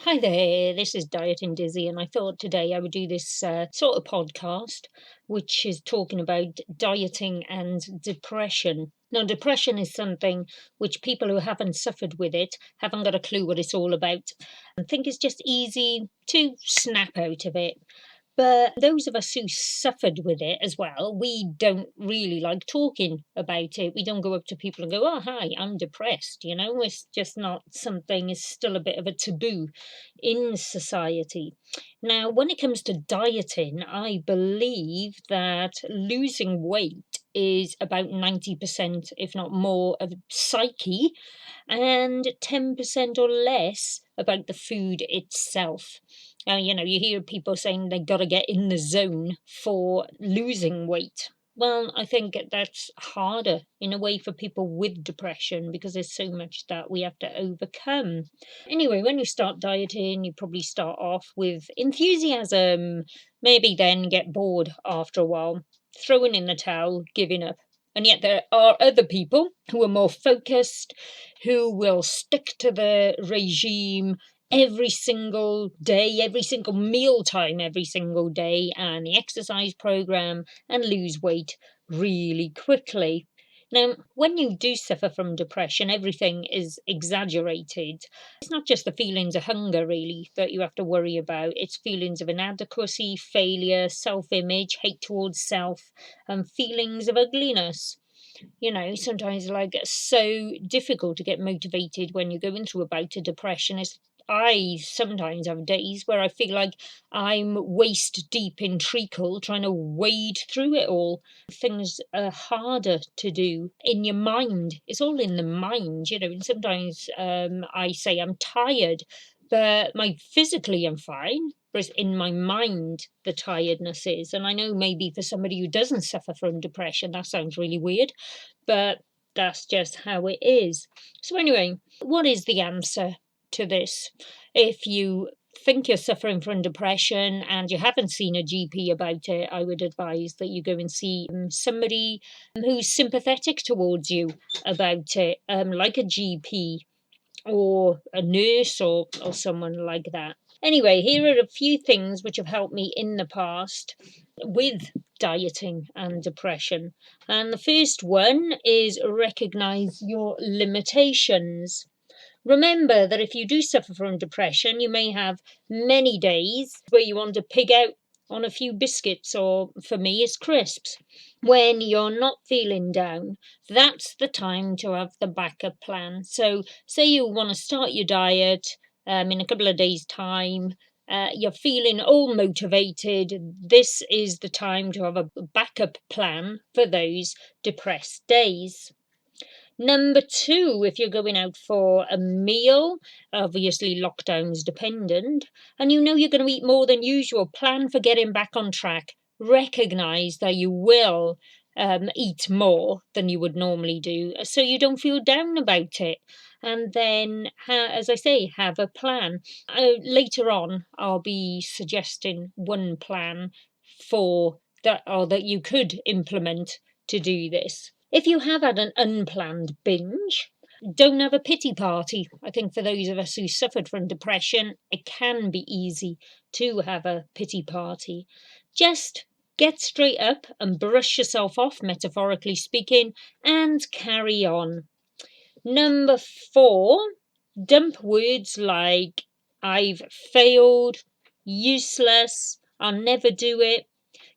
Hi there, this is Dieting Dizzy, and I thought today I would do this sort of podcast, which is talking about dieting and depression. Now, depression is something which people who haven't suffered with it haven't got a clue what it's all about and think it's just easy to snap out of it. But those of us who suffered with it as well, we don't really like talking about it. We don't go up to people and go, "Oh, hi, I'm depressed." It's just not something, it's still a bit of a taboo in society. Now, when it comes to dieting, I believe that losing weight is about 90%, if not more, of psyche and 10% or less about the food itself. You hear people saying they got to get in the zone for losing weight. Well, I think that's harder in a way for people with depression because there's so much that we have to overcome. Anyway, when you start dieting, you probably start off with enthusiasm, maybe then get bored after a while, throwing in the towel, giving up. And yet there are other people who are more focused, who will stick to the regime every single day, every single meal time, every single day, and the exercise program, and lose weight really quickly. Now, when you do suffer from depression, everything is exaggerated. It's not just the feelings of hunger, really, that you have to worry about. It's feelings of inadequacy, failure, self-image, hate towards self, and feelings of ugliness. Sometimes like it's so difficult to get motivated when you're going through a bout of depression. I sometimes have days where I feel like I'm waist deep in treacle trying to wade through it all. Things are harder to do in your mind. It's all in the mind. And sometimes I say I'm tired, but physically I'm fine. Whereas in my mind, the tiredness is. And I know maybe for somebody who doesn't suffer from depression, that sounds really weird, but that's just how it is. So, anyway, what is the answer to this? If you think you're suffering from depression and you haven't seen a GP about it, I would advise that you go and see somebody who's sympathetic towards you about it, like a GP or a nurse or someone like that. Anyway, here are a few things which have helped me in the past with dieting and depression. And the first one is recognize your limitations. Remember that if you do suffer from depression, you may have many days where you want to pig out on a few biscuits, or for me, it's crisps. When you're not feeling down, that's the time to have the backup plan. So, say you want to start your diet in a couple of days' time. You're feeling all motivated. This is the time to have a backup plan for those depressed days. Number two, if you're going out for a meal, obviously lockdown's dependent, and you know you're going to eat more than usual, plan for getting back on track. Recognize that you will eat more than you would normally do, so you don't feel down about it. And then, as I say, have a plan. Later on, I'll be suggesting one plan for that, or that you could implement to do this. If you have had an unplanned binge, don't have a pity party. I think for those of us who suffered from depression, it can be easy to have a pity party. Just get straight up and brush yourself off, metaphorically speaking, and carry on. Number four, dump words like I've failed, useless, I'll never do it.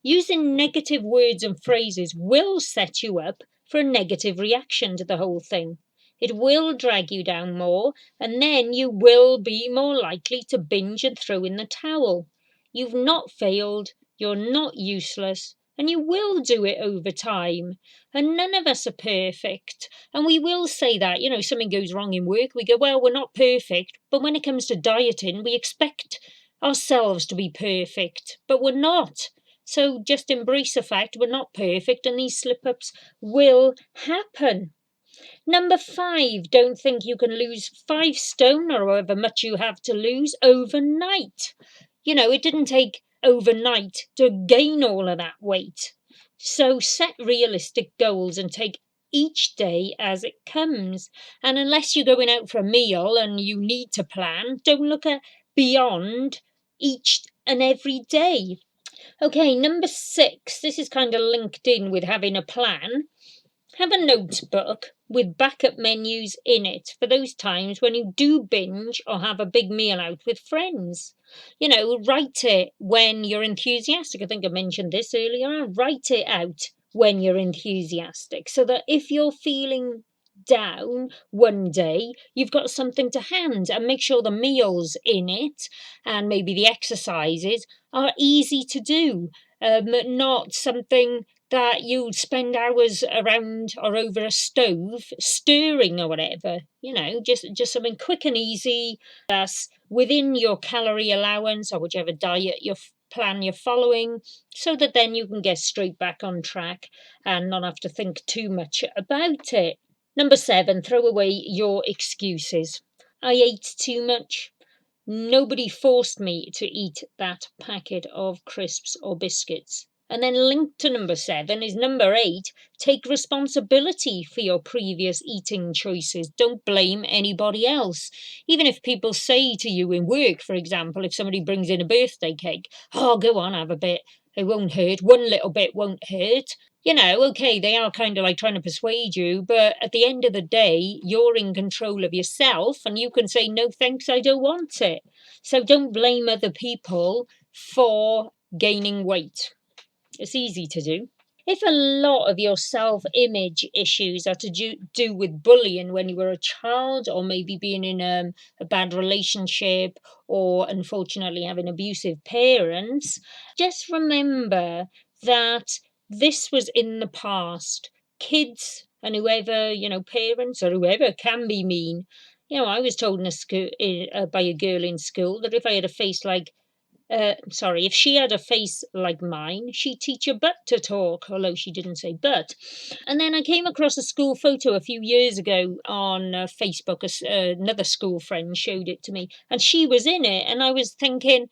Using negative words and phrases will set you up for a negative reaction to the whole thing. It will drag you down more, and then you will be more likely to binge and throw in the towel. You've not failed, you're not useless, and you will do it over time. And none of us are perfect. And we will say that, something goes wrong in work, we go, well, we're not perfect. But when it comes to dieting, we expect ourselves to be perfect, but we're not. So just embrace the fact we're not perfect and these slip-ups will happen. Number five, don't think you can lose 5 stone or however much you have to lose overnight. It didn't take overnight to gain all of that weight. So set realistic goals and take each day as it comes. And unless you're going out for a meal and you need to plan, don't look at beyond each and every day. Okay, number 6. This is kind of linked in with having a plan. Have a notebook with backup menus in it for those times when you do binge or have a big meal out with friends. Write it when you're enthusiastic. I think I mentioned this earlier. Write it out when you're enthusiastic so that if you're feeling down one day, you've got something to hand, and make sure the meals in it and maybe the exercises are easy to do, not something that you'll spend hours around or over a stove stirring or whatever. Just something quick and easy that's within your calorie allowance or whichever diet plan you're following, so that then you can get straight back on track and not have to think too much about it. Number 7, throw away your excuses. I ate too much. Nobody forced me to eat that packet of crisps or biscuits. And then linked to number 7 is number 8. Take responsibility for your previous eating choices. Don't blame anybody else. Even if people say to you in work, for example, if somebody brings in a birthday cake, oh, go on, have a bit. It won't hurt. One little bit won't hurt. Okay, they are kind of like trying to persuade you, but at the end of the day, you're in control of yourself and you can say, no, thanks, I don't want it. So don't blame other people for gaining weight. It's easy to do. If a lot of your self-image issues are to do with bullying when you were a child, or maybe being in a bad relationship, or unfortunately having abusive parents, just remember that this was in the past. Kids and whoever, parents or whoever can be mean. I was told by a girl in school that if I had a face like if she had a face like mine, she'd teach her butt to talk, although she didn't say butt. And then I came across a school photo a few years ago on Facebook. Another school friend showed it to me, and she was in it. And I was thinking,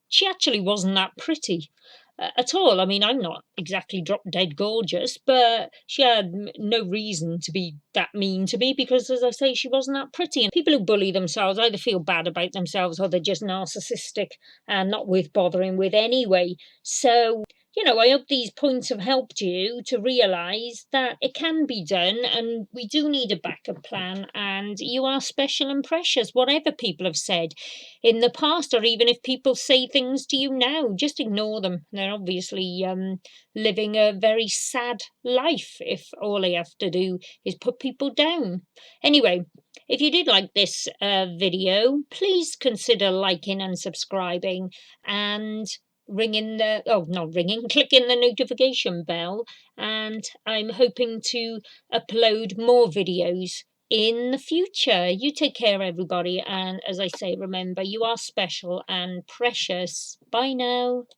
she actually wasn't that pretty. At all. I mean, I'm not exactly drop dead gorgeous, but she had no reason to be that mean to me because, as I say, she wasn't that pretty. And people who bully themselves either feel bad about themselves or they're just narcissistic and not worth bothering with anyway. So, I hope these points have helped you to realise that it can be done and we do need a backup plan, and you are special and precious, whatever people have said in the past, or even if people say things to you now, just ignore them. They're obviously living a very sad life if all they have to do is put people down. Anyway, if you did like this video, please consider liking and subscribing and clicking the notification bell. And I'm hoping to upload more videos in the future. You take care, everybody. And as I say, remember, you are special and precious. Bye now.